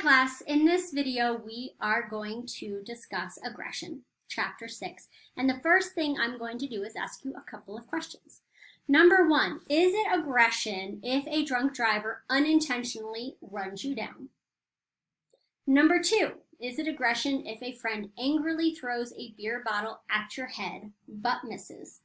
class, in this video we are going to discuss aggression, chapter 6. And the first thing I'm going to do is ask you a couple of questions. Number 1, is it aggression if a drunk driver unintentionally runs you down? Number 2, is it aggression if a friend angrily throws a beer bottle at your head but misses?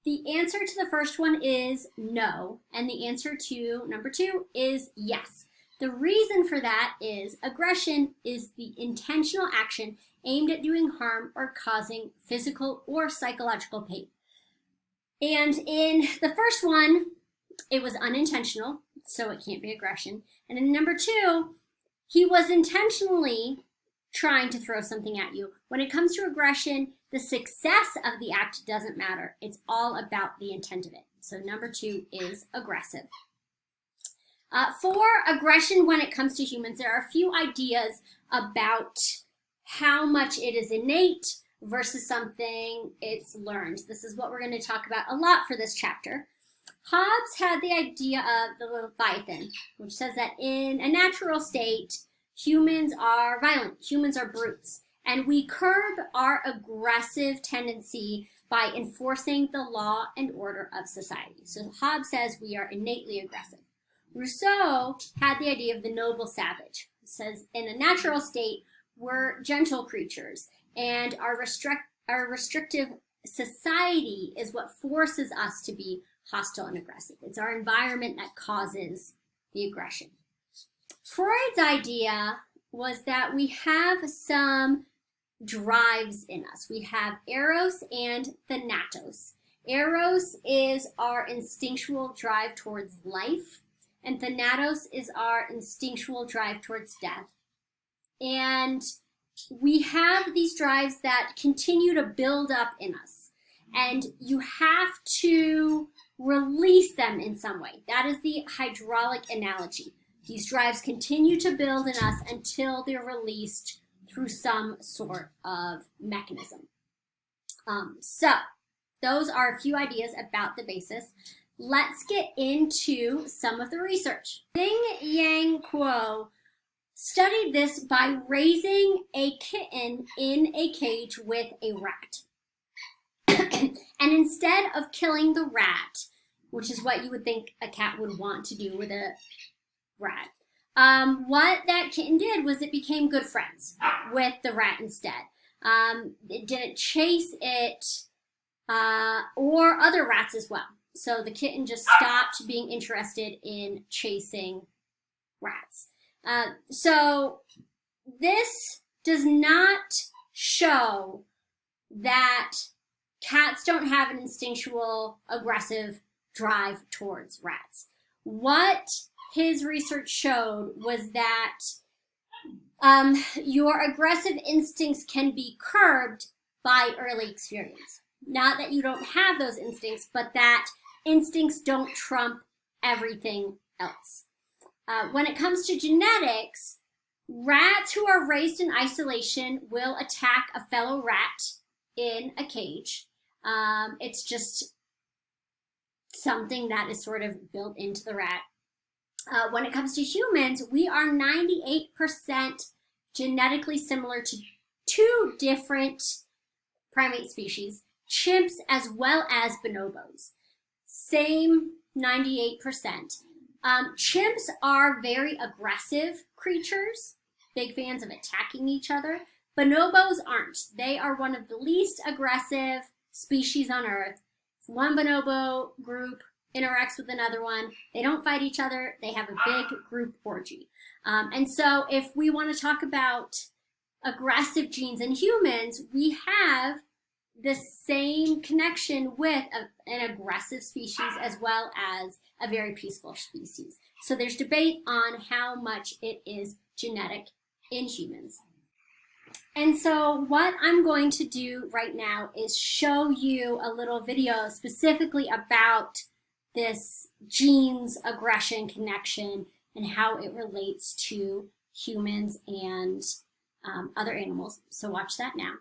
The answer to the first one is no, and the answer to number 2 is yes. The reason for that is aggression is the intentional action aimed at doing harm or causing physical or psychological pain. And in the first one, it was unintentional, so it can't be aggression. And in number 2, he was intentionally trying to throw something at you. When it comes to aggression, the success of the act doesn't matter. It's all about the intent of it. So number 2 is aggressive. For aggression, when it comes to humans, there are a few ideas about how much it is innate versus something it's learned. This is what we're going to talk about a lot for this chapter. Hobbes had the idea of the Leviathan, which says that in a natural state, humans are violent, humans are brutes, and we curb our aggressive tendency by enforcing the law and order of society. So Hobbes says we are innately aggressive. Rousseau had the idea of the noble savage. He says in a natural state, we're gentle creatures, and our restrictive society is what forces us to be hostile and aggressive. It's our environment that causes the aggression. Freud's idea was that we have some drives in us. We have eros and thanatos. Eros is our instinctual drive towards life, and thanatos is our instinctual drive towards death. And we have these drives that continue to build up in us, and you have to release them in some way. That is the hydraulic analogy. These drives continue to build in us until they're released through some sort of mechanism. So those are a few ideas about the basis. Let's get into some of the research. Xing-Yang Kuo studied this by raising a kitten in a cage with a rat. And instead of killing the rat, which is what you would think a cat would want to do with a rat, what that kitten did was it became good friends with the rat instead. It didn't chase it or other rats as well. So the kitten just stopped being interested in chasing rats. So this does not show that cats don't have an instinctual, aggressive drive towards rats. What his research showed was that your aggressive instincts can be curbed by early experience. Not that you don't have those instincts, but that instincts don't trump everything else. When it comes to genetics, rats who are raised in isolation will attack a fellow rat in a cage. It's just something that is sort of built into the rat. When it comes to humans, we are 98% genetically similar to 2 different primate species, chimps as well as bonobos. Same 98%. Chimps are very aggressive creatures, big fans of attacking each other. Bonobos aren't. They are one of the least aggressive species on Earth. If one bonobo group interacts with another one, they don't fight each other. They have a big group orgy. And so if we want to talk about aggressive genes in humans, we have the same connection with an aggressive species as well as a very peaceful species. So there's debate on how much it is genetic in humans. And so what I'm going to do right now is show you a little video specifically about this genes aggression connection and how it relates to humans and other animals. So watch that now.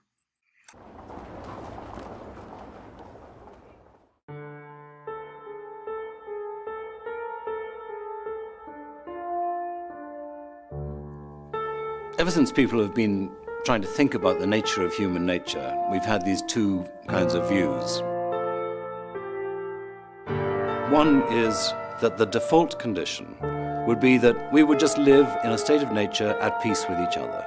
Ever since people have been trying to think about the nature of human nature, we've had these two kinds of views. One is that the default condition would be that we would just live in a state of nature at peace with each other.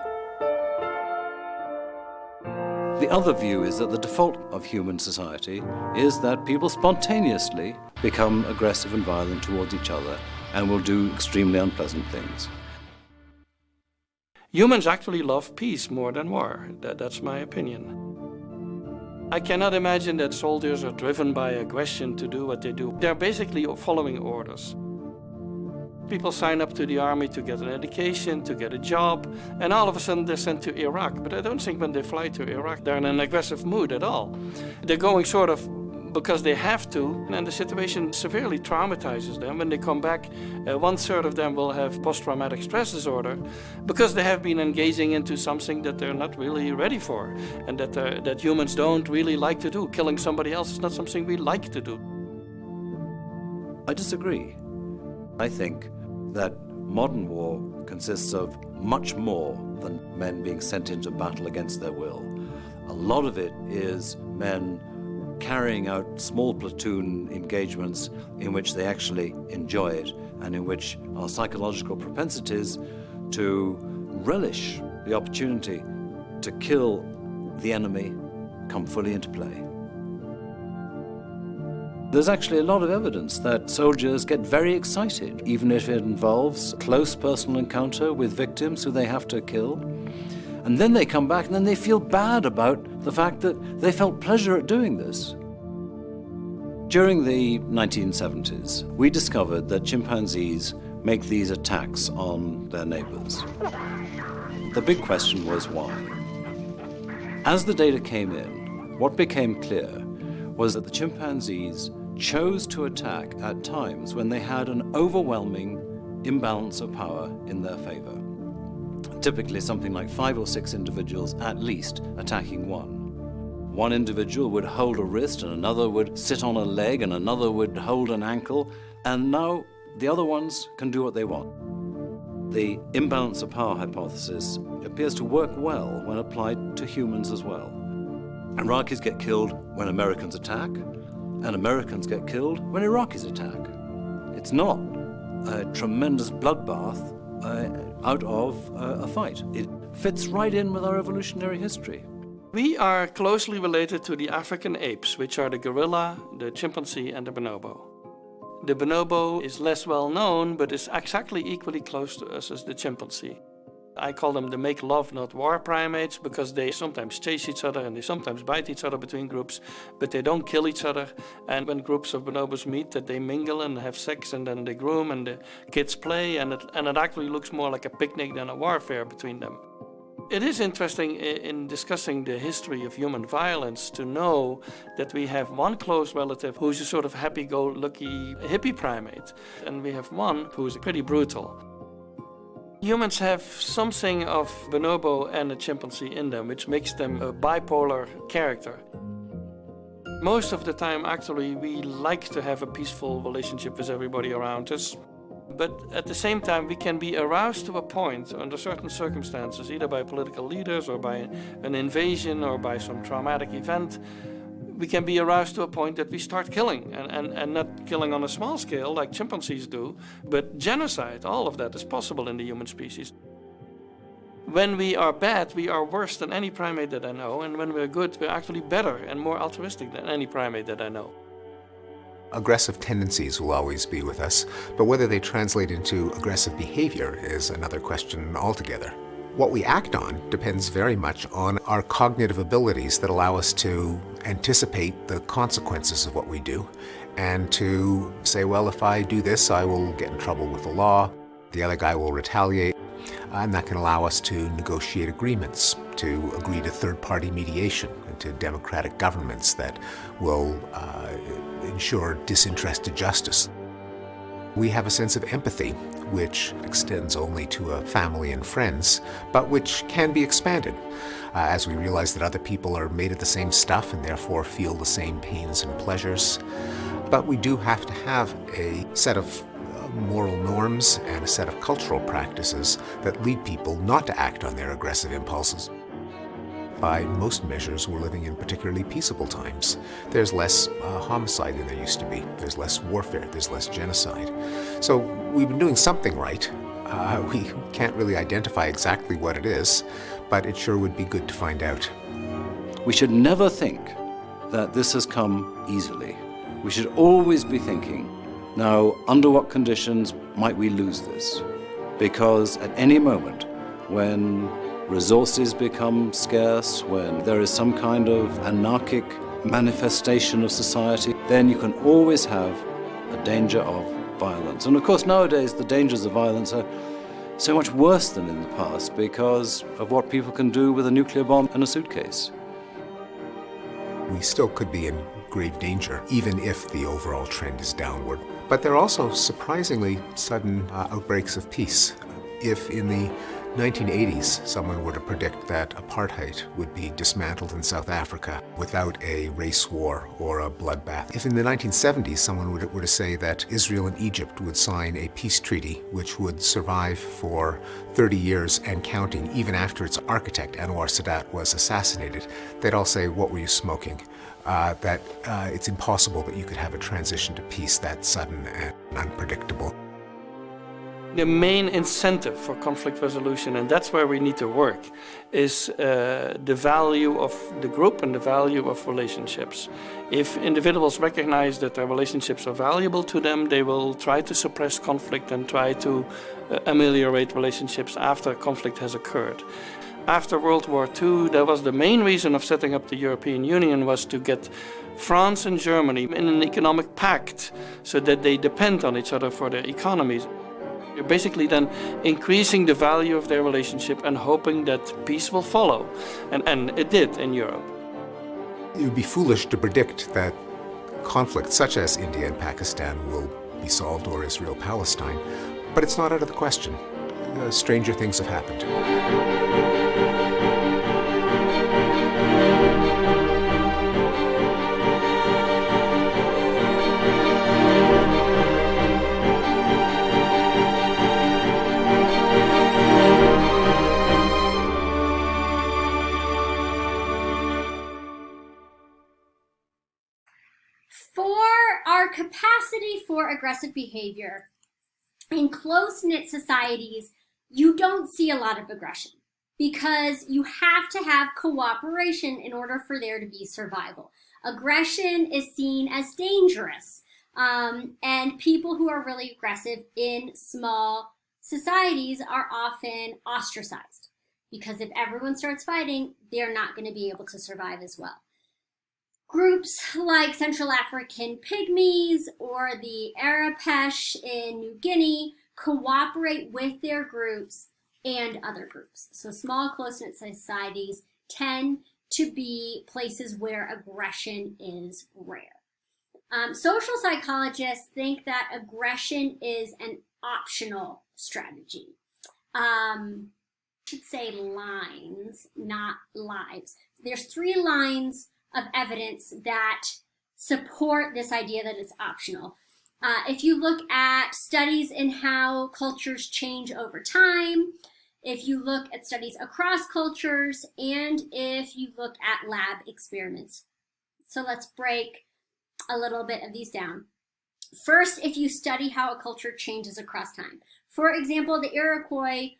The other view is that the default of human society is that people spontaneously become aggressive and violent towards each other and will do extremely unpleasant things. Humans actually love peace more than war. That's my opinion. I cannot imagine that soldiers are driven by aggression to do what they do. They're basically following orders. People sign up to the army to get an education, to get a job, and all of a sudden they're sent to Iraq. But I don't think when they fly to Iraq they're in an aggressive mood at all. They're going sort of because they have to, and the situation severely traumatizes them. When they come back, 1/3 of them will have post-traumatic stress disorder because they have been engaging into something that they're not really ready for, and that humans don't really like to do. Killing somebody else is not something we like to do. I disagree. I think that modern war consists of much more than men being sent into battle against their will. A lot of it is men carrying out small platoon engagements in which they actually enjoy it and in which our psychological propensities to relish the opportunity to kill the enemy come fully into play. There's actually a lot of evidence that soldiers get very excited, even if it involves close personal encounter with victims who they have to kill. And then they come back and then they feel bad about the fact that they felt pleasure at doing this. During the 1970s, we discovered that chimpanzees make these attacks on their neighbors. The big question was why. As the data came in, what became clear was that the chimpanzees chose to attack at times when they had an overwhelming imbalance of power in their favor. Typically something like 5 or 6 individuals at least attacking one. One individual would hold a wrist and another would sit on a leg and another would hold an ankle, and now the other ones can do what they want. The imbalance of power hypothesis appears to work well when applied to humans as well. Iraqis get killed when Americans attack, and Americans get killed when Iraqis attack. It's not a tremendous bloodbath out of a fight. It fits right in with our evolutionary history. We are closely related to the African apes, which are the gorilla, the chimpanzee, and the bonobo. The bonobo is less well known, but is exactly equally close to us as the chimpanzee. I call them the make love, not war primates, because they sometimes chase each other and they sometimes bite each other between groups, but they don't kill each other. And when groups of bonobos meet, that they mingle and have sex, and then they groom and the kids play, and it actually looks more like a picnic than a warfare between them. It is interesting in discussing the history of human violence to know that we have one close relative who's a sort of happy-go-lucky hippie primate, and we have one who's pretty brutal. Humans have something of bonobo and a chimpanzee in them, which makes them a bipolar character. Most of the time, actually, we like to have a peaceful relationship with everybody around us. But at the same time, we can be aroused to a point under certain circumstances, either by political leaders or by an invasion or by some traumatic event. We can be aroused to a point that we start killing, and not killing on a small scale like chimpanzees do, but genocide. All of that is possible in the human species. When we are bad, we are worse than any primate that I know, and when we're good, we're actually better and more altruistic than any primate that I know. Aggressive tendencies will always be with us, but whether they translate into aggressive behavior is another question altogether. What we act on depends very much on our cognitive abilities that allow us to anticipate the consequences of what we do and to say, well, if I do this, I will get in trouble with the law, the other guy will retaliate, and that can allow us to negotiate agreements, to agree to third-party mediation, and to democratic governments that will ensure disinterested justice. We have a sense of empathy, which extends only to a family and friends, but which can be expanded as we realize that other people are made of the same stuff and therefore feel the same pains and pleasures. But we do have to have a set of moral norms and a set of cultural practices that lead people not to act on their aggressive impulses. By most measures, we're living in particularly peaceable times. There's less homicide than there used to be. There's less warfare. There's less genocide. So we've been doing something right. We can't really identify exactly what it is, but it sure would be good to find out. We should never think that this has come easily. We should always be thinking, now, under what conditions might we lose this? Because at any moment, when resources become scarce, when there is some kind of anarchic manifestation of society, then you can always have a danger of violence. And of course, nowadays, the dangers of violence are so much worse than in the past because of what people can do with a nuclear bomb and a suitcase. We still could be in grave danger, even if the overall trend is downward. But there are also surprisingly sudden outbreaks of peace. If in the 1980s someone were to predict that apartheid would be dismantled in South Africa without a race war or a bloodbath, if in the 1970s someone were to say that Israel and Egypt would sign a peace treaty which would survive for 30 years and counting, even after its architect, Anwar Sadat, was assassinated, they'd all say, "What were you smoking?" That it's impossible that you could have a transition to peace that sudden and unpredictable. The main incentive for conflict resolution, and that's where we need to work, is the value of the group and the value of relationships. If individuals recognize that their relationships are valuable to them, they will try to suppress conflict and try to ameliorate relationships after conflict has occurred. After World War II, that was the main reason of setting up the European Union, was to get France and Germany in an economic pact so that they depend on each other for their economies. You're basically then increasing the value of their relationship and hoping that peace will follow. And it did in Europe. It would be foolish to predict that conflicts such as India and Pakistan will be solved, or Israel-Palestine, but it's not out of the question. Stranger things have happened. For our capacity for aggressive behavior, in close-knit societies, you don't see a lot of aggression because you have to have cooperation in order for there to be survival. Aggression is seen as dangerous, and people who are really aggressive in small societies are often ostracized because if everyone starts fighting, they're not going to be able to survive as well. Groups like Central African Pygmies or the Arapesh in New Guinea cooperate with their groups and other groups. So small, close-knit societies tend to be places where aggression is rare. Social psychologists think that aggression is an optional strategy. I should say lines, not lives. There's 3 lines of evidence that support this idea that it's optional. If you look at studies in how cultures change over time, if you look at studies across cultures, and if you look at lab experiments. So let's break a little bit of these down. First, if you study how a culture changes across time. For example, the Iroquois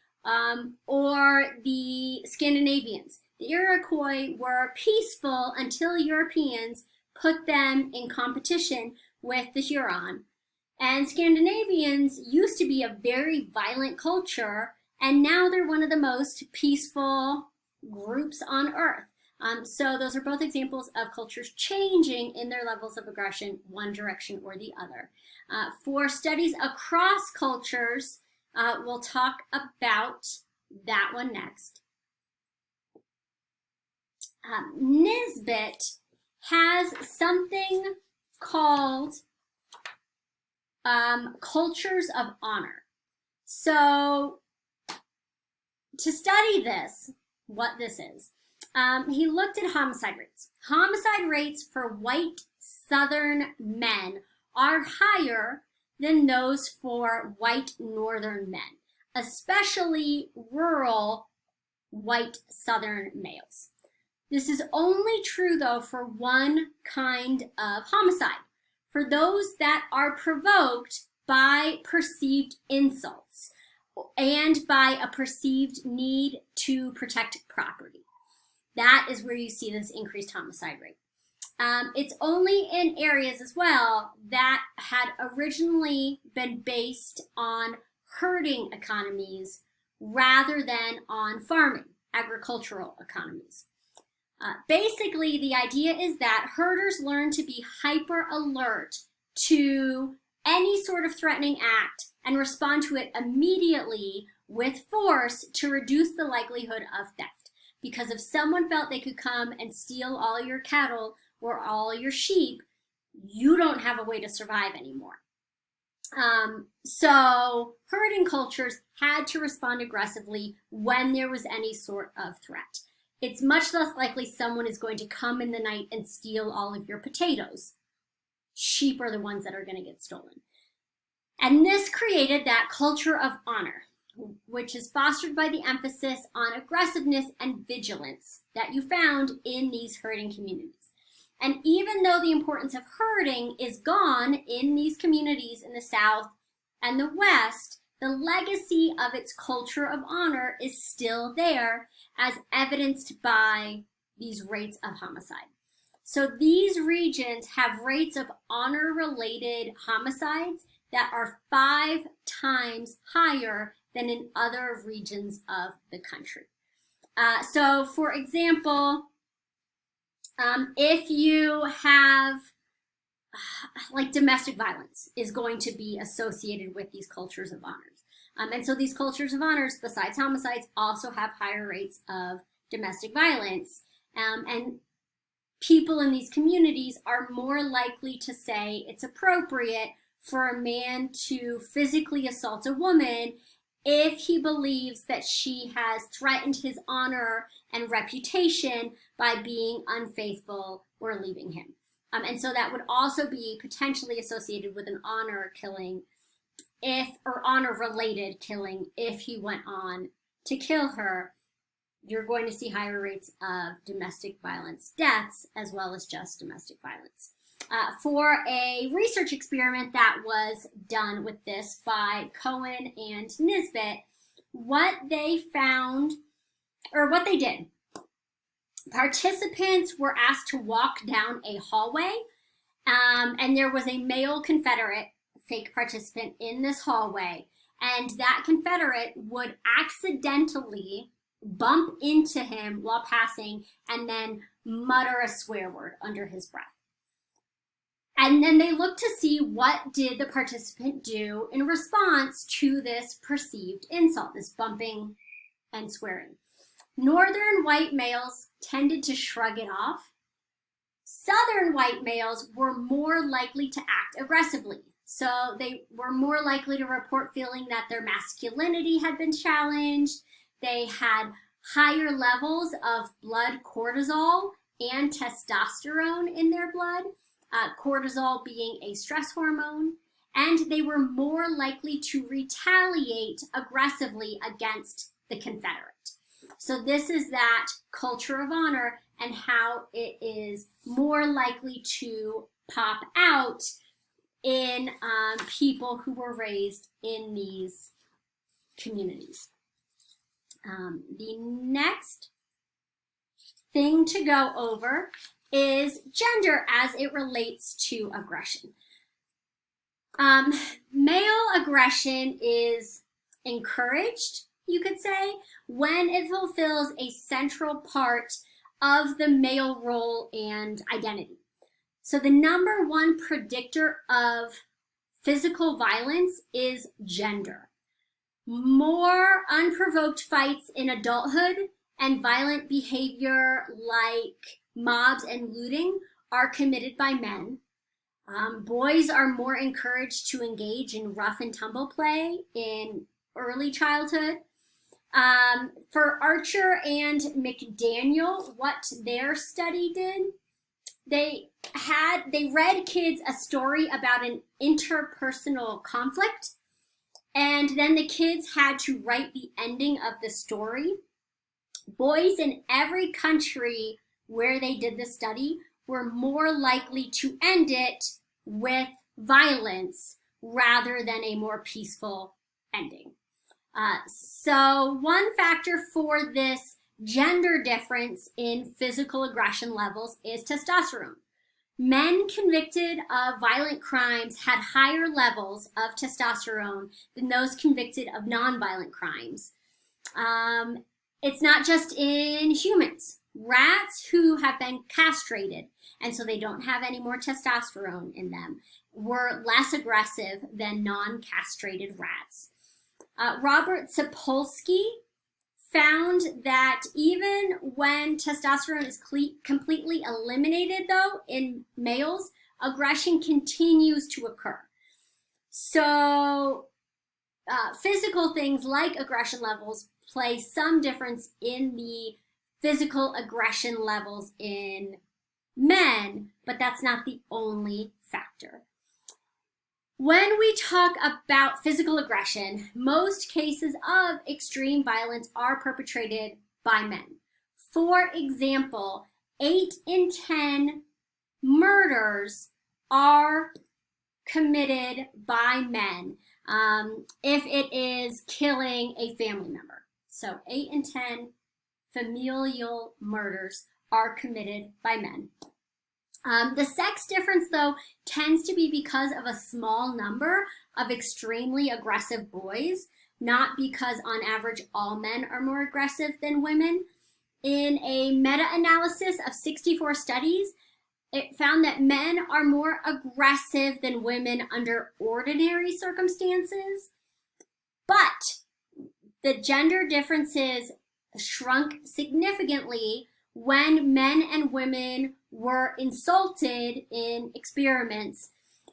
or the Scandinavians. The Iroquois were peaceful until Europeans put them in competition with the Huron. And Scandinavians used to be a very violent culture, and now they're one of the most peaceful groups on Earth. So those are both examples of cultures changing in their levels of aggression, one direction or the other. For studies across cultures, we'll talk about that one next. Nisbet has something called cultures of honor. So to study this, what this is, he looked at homicide rates. Homicide rates for white Southern men are higher than those for white northern men, especially rural white southern males. This is only true, though, for one kind of homicide, for those that are provoked by perceived insults and by a perceived need to protect property. That is where you see this increased homicide rate. It's only in areas as well that had originally been based on herding economies rather than on farming, agricultural economies. Basically, the idea is that herders learn to be hyper alert to any sort of threatening act and respond to it immediately with force to reduce the likelihood of theft. Because if someone felt they could come and steal all your cattle or all your sheep, you don't have a way to survive anymore. So herding cultures had to respond aggressively when there was any sort of threat. It's much less likely someone is going to come in the night and steal all of your potatoes. Sheep are the ones that are going to get stolen. And this created that culture of honor, which is fostered by the emphasis on aggressiveness and vigilance that you found in these herding communities. And even though the importance of herding is gone in these communities in the South and the West, the legacy of its culture of honor is still there, as evidenced by these rates of homicide. So these regions have rates of honor-related homicides that are 5 times higher than in other regions of the country. So for example, if you have like domestic violence is going to be associated with these cultures of honors. And so these cultures of honors, besides homicides, also have higher rates of domestic violence. And people in these communities are more likely to say it's appropriate for a man to physically assault a woman if he believes that she has threatened his honor and reputation by being unfaithful or leaving him. And so that would also be potentially associated with an honor killing or honor-related killing if he went on to kill her. You're going to see higher rates of domestic violence deaths as well as just domestic violence. For a research experiment that was done with this by Cohen and Nisbet, what they found, or what they did, participants were asked to walk down a hallway, and there was a male Confederate fake participant in this hallway, and that Confederate would accidentally bump into him while passing and then mutter a swear word under his breath. And then they looked to see what did the participant do in response to this perceived insult, this bumping and swearing. Northern white males tended to shrug it off. Southern white males were more likely to act aggressively. So they were more likely to report feeling that their masculinity had been challenged. They had higher levels of blood cortisol and testosterone in their blood, cortisol being a stress hormone, and they were more likely to retaliate aggressively against the Confederate. So this is that culture of honor and how it is more likely to pop out in people who were raised in these communities. The next thing to go over is gender as it relates to aggression. Male aggression is encouraged, you could say, when it fulfills a central part of the male role and identity. So the number one predictor of physical violence is gender. More unprovoked fights in adulthood and violent behavior like mobs and looting are committed by men. Boys are more encouraged to engage in rough and tumble play in early childhood. For Archer and McDaniel, what their study did, they read kids a story about an interpersonal conflict, and then the kids had to write the ending of the story. Boys in every country where they did the study were more likely to end it with violence rather than a more peaceful ending. So one factor for this gender difference in physical aggression levels is testosterone. Men convicted of violent crimes had higher levels of testosterone than those convicted of nonviolent crimes. It's not just in humans. Rats who have been castrated, and so they don't have any more testosterone in them, were less aggressive than non-castrated rats. Robert Sapolsky found that even when testosterone is completely eliminated, though, in males, aggression continues to occur. So physical things like aggression levels play some difference in the physical aggression levels in men, but that's not the only factor. When we talk about physical aggression, most cases of extreme violence are perpetrated by men. For example, 8 in 10 murders are committed by men if it is killing a family member. So 8 in 10 familial murders are committed by men. The sex difference, though, tends to be because of a small number of extremely aggressive boys, not because on average all men are more aggressive than women. In a meta-analysis of 64 studies, it found that men are more aggressive than women under ordinary circumstances, but the gender differences shrunk significantly when men and women were insulted in experiments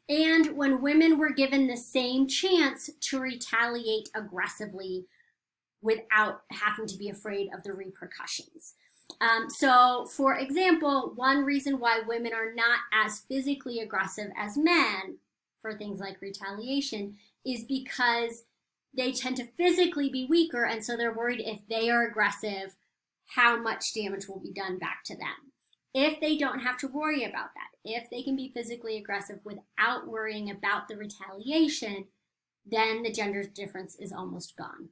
and when women were given the same chance to retaliate aggressively without having to be afraid of the repercussions. So, for example, one reason why women are not as physically aggressive as men for things like retaliation is because they tend to physically be weaker, and so they're worried if they are aggressive, how much damage will be done back to them. If they don't have to worry about that, if they can be physically aggressive without worrying about the retaliation, then the gender difference is almost gone.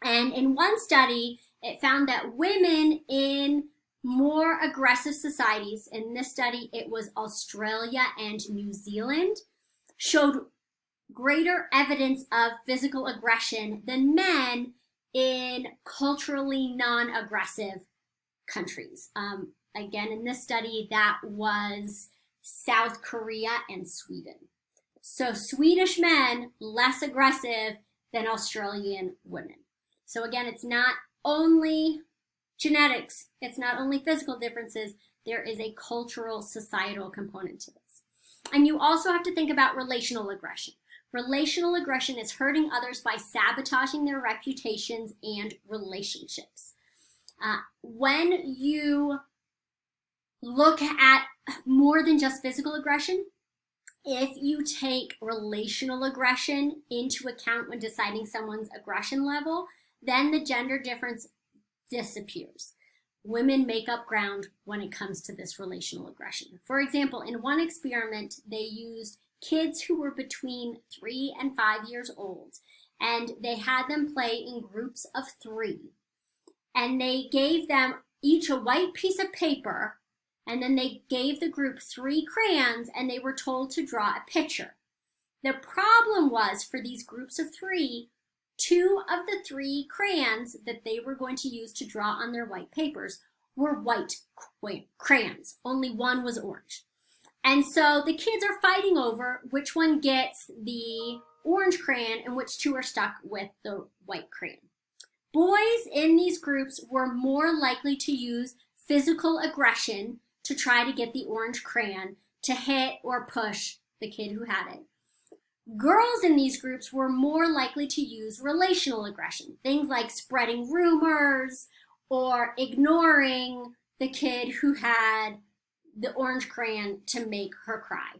And in one study, it found that women in more aggressive societies, in this study it was Australia and New Zealand, showed greater evidence of physical aggression than men in culturally non-aggressive countries. Again, in this study, that was South Korea and Sweden. So Swedish men, less aggressive than Australian women. So again, it's not only genetics, it's not only physical differences, there is a cultural, societal component to this. And you also have to think about relational aggression. Relational aggression is hurting others by sabotaging their reputations and relationships. When you look at more than just physical aggression, if you take relational aggression into account when deciding someone's aggression level, then the gender difference disappears. Women make up ground when it comes to this relational aggression. For example, in one experiment, they used kids who were between 3 and 5 years old, and they had them play in groups of 3. And they gave them each a white piece of paper, and then they gave the group 3 crayons, and they were told to draw a picture. The problem was, for these groups of 3, 2 of the 3 crayons that they were going to use to draw on their white papers were white crayons. Only 1 was orange. And so the kids are fighting over which one gets the orange crayon and which 2 are stuck with the white crayon. Boys in these groups were more likely to use physical aggression to try to get the orange crayon to hit or push the kid who had it. Girls in these groups were more likely to use relational aggression, things like spreading rumors or ignoring the kid who had the orange crayon to make her cry.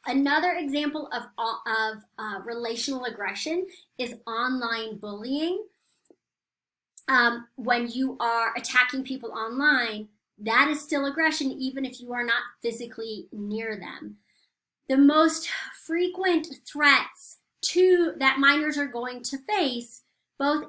Another example of relational aggression is online bullying. When you are attacking people online, that is still aggression, even if you are not physically near them. The most frequent threats that minors are going to face, both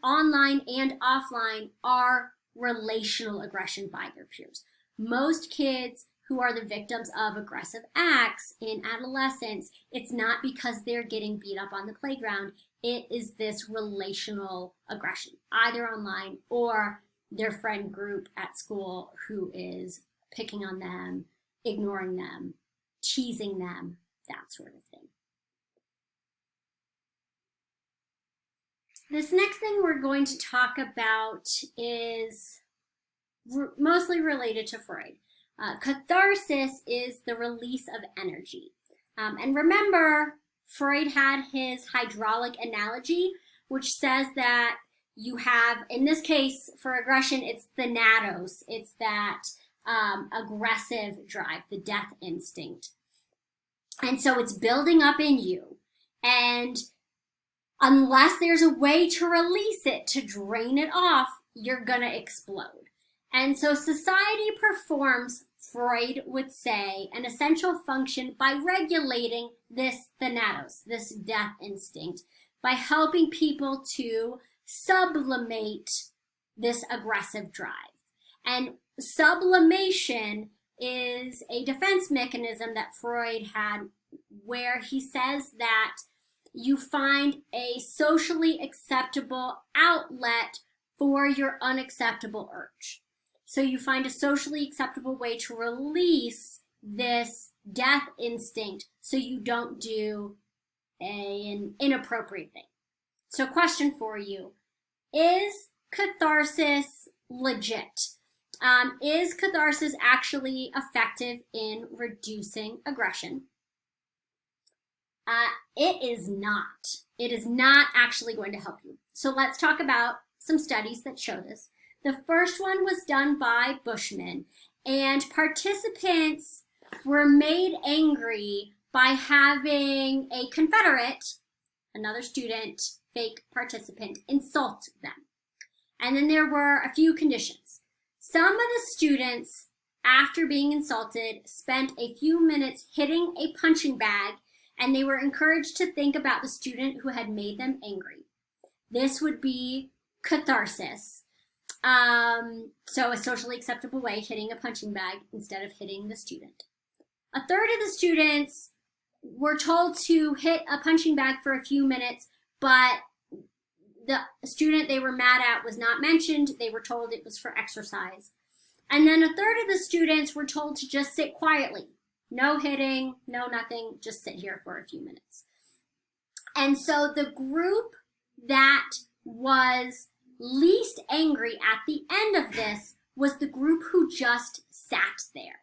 online and offline, are relational aggression by their peers. Most kids who are the victims of aggressive acts in adolescence, it's not because they're getting beat up on the playground. It is this relational aggression, either online or their friend group at school who is picking on them, ignoring them, teasing them, that sort of thing. This next thing we're going to talk about is mostly related to Freud. Catharsis is the release of energy. And remember, Freud had his hydraulic analogy, which says that you have, in this case, for aggression, it's thanatos. It's that aggressive drive, the death instinct. And so it's building up in you. And unless there's a way to release it, to drain it off, you're going to explode. And so society performs, Freud would say, an essential function by regulating this thanatos, this death instinct, by helping people to sublimate this aggressive drive. And sublimation is a defense mechanism that Freud had, where he says that you find a socially acceptable outlet for your unacceptable urge. So you find a socially acceptable way to release this death instinct so you don't do an inappropriate thing. So question for you, is catharsis legit? Is catharsis actually effective in reducing aggression? It is not. It is not actually going to help you. So let's talk about some studies that show this. The first one was done by Bushman, and participants were made angry by having a Confederate, another student, fake participant, insult them. And then there were a few conditions. Some of the students, after being insulted, spent a few minutes hitting a punching bag, and they were encouraged to think about the student who had made them angry. This would be catharsis. So a socially acceptable way, hitting a punching bag instead of hitting the student. A third of the students were told to hit a punching bag for a few minutes, but the student they were mad at was not mentioned. They were told it was for exercise. And then a third of the students were told to just sit quietly. No hitting, no nothing, just sit here for a few minutes. And so the group that was least angry at the end of this was the group who just sat there.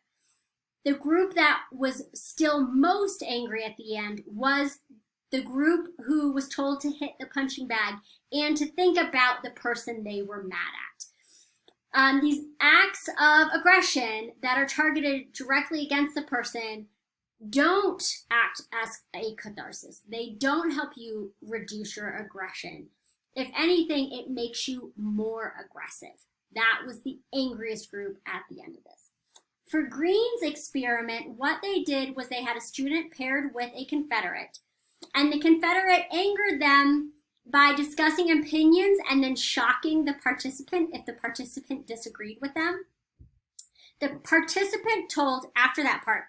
The group that was still most angry at the end was the group who was told to hit the punching bag and to think about the person they were mad at. These acts of aggression that are targeted directly against the person don't act as a catharsis. They don't help you reduce your aggression. If anything, it makes you more aggressive. That was the angriest group at the end of this. For Green's experiment, what they did was they had a student paired with a Confederate, and the Confederate angered them by discussing opinions and then shocking the participant if the participant disagreed with them. The participant told, after that part,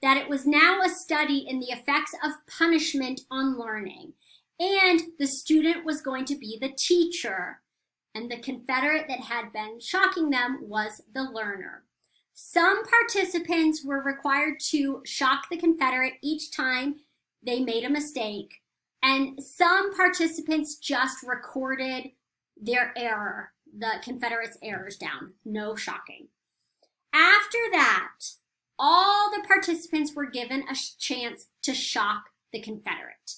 that it was now a study in the effects of punishment on learning, and the student was going to be the teacher, and the Confederate that had been shocking them was the learner. Some participants were required to shock the Confederate each time they made a mistake, and some participants just recorded their error, the Confederate's errors down, no shocking. After that, all the participants were given a chance to shock the Confederate.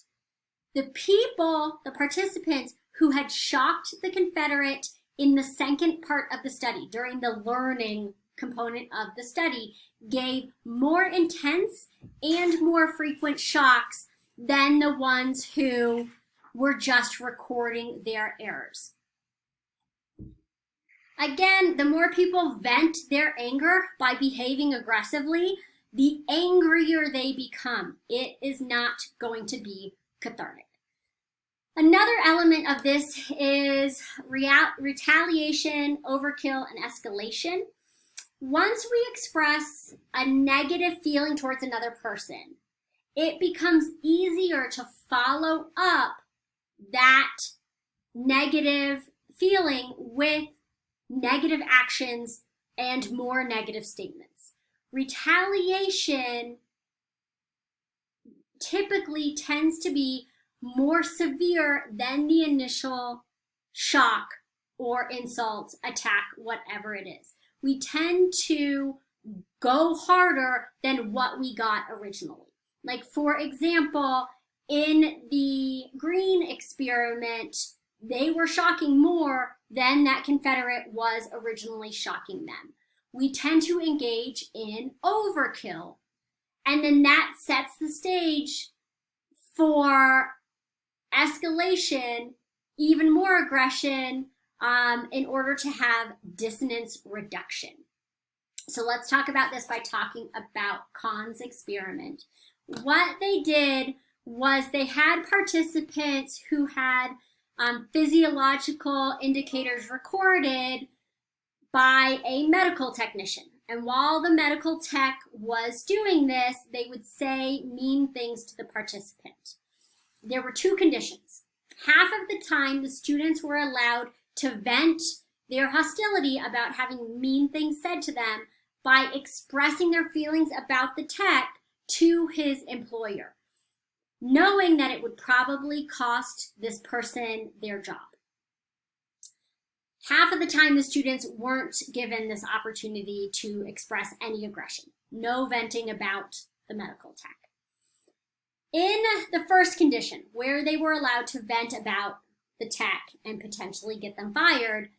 The participants who had shocked the Confederate in the second part of the study, during the learning component of the study, gave more intense and more frequent shocks than the ones who were just recording their errors. Again, the more people vent their anger by behaving aggressively, the angrier they become. It is not going to be cathartic. Another element of this is retaliation, overkill, and escalation. Once we express a negative feeling towards another person, it becomes easier to follow up that negative feeling with negative actions and more negative statements. Retaliation typically tends to be more severe than the initial shock or insult, attack, whatever it is. We tend to go harder than what we got originally. Like, for example, in the Green experiment, they were shocking more than that Confederate was originally shocking them. We tend to engage in overkill, and then that sets the stage for escalation, even more aggression, in order to have dissonance reduction. So let's talk about this by talking about Kahn's experiment. What they did was they had participants who had physiological indicators recorded by a medical technician. And while the medical tech was doing this, they would say mean things to the participant. There were two conditions. Half of the time, the students were allowed to vent their hostility about having mean things said to them by expressing their feelings about the tech to his employer, knowing that it would probably cost this person their job. Half of the time, the students weren't given this opportunity to express any aggression. No venting about the medical tech. In the first condition, where they were allowed to vent about the tech and potentially get them fired,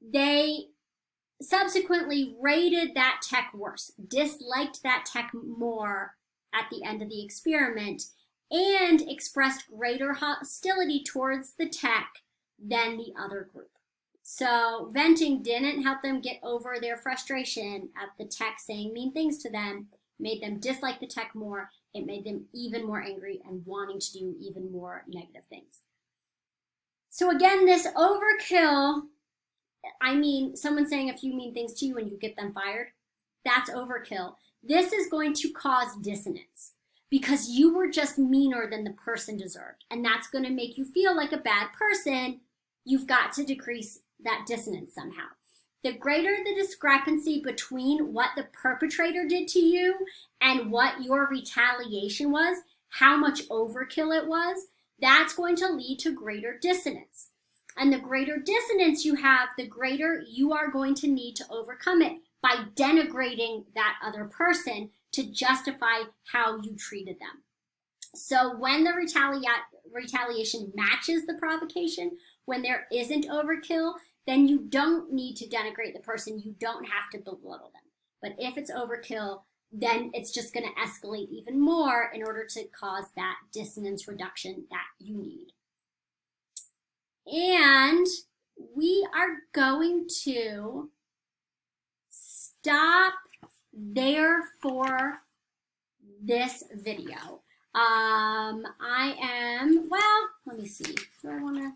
they subsequently rated that tech worse, disliked that tech more at the end of the experiment, and expressed greater hostility towards the tech than the other group. So venting didn't help them get over their frustration at the tech saying mean things to them, made them dislike the tech more. It made them even more angry and wanting to do even more negative things. So again, this overkill, I mean, someone saying a few mean things to you and you get them fired, that's overkill. This is going to cause dissonance because you were just meaner than the person deserved. And that's going to make you feel like a bad person. You've got to decrease that dissonance somehow. The greater the discrepancy between what the perpetrator did to you and what your retaliation was, how much overkill it was, that's going to lead to greater dissonance. And the greater dissonance you have, the greater you are going to need to overcome it by denigrating that other person to justify how you treated them. So when the retaliation matches the provocation, when there isn't overkill, then you don't need to denigrate the person. You don't have to belittle them. But if it's overkill, then it's just going to escalate even more in order to cause that dissonance reduction that you need. And we are going to stop there for this video. Let me see. Do I want to?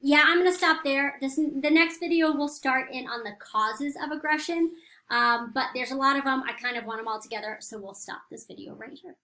Yeah, I'm going to stop there. The next video will start in on the causes of aggression, but there's a lot of them. I kind of want them all together, so we'll stop this video right here.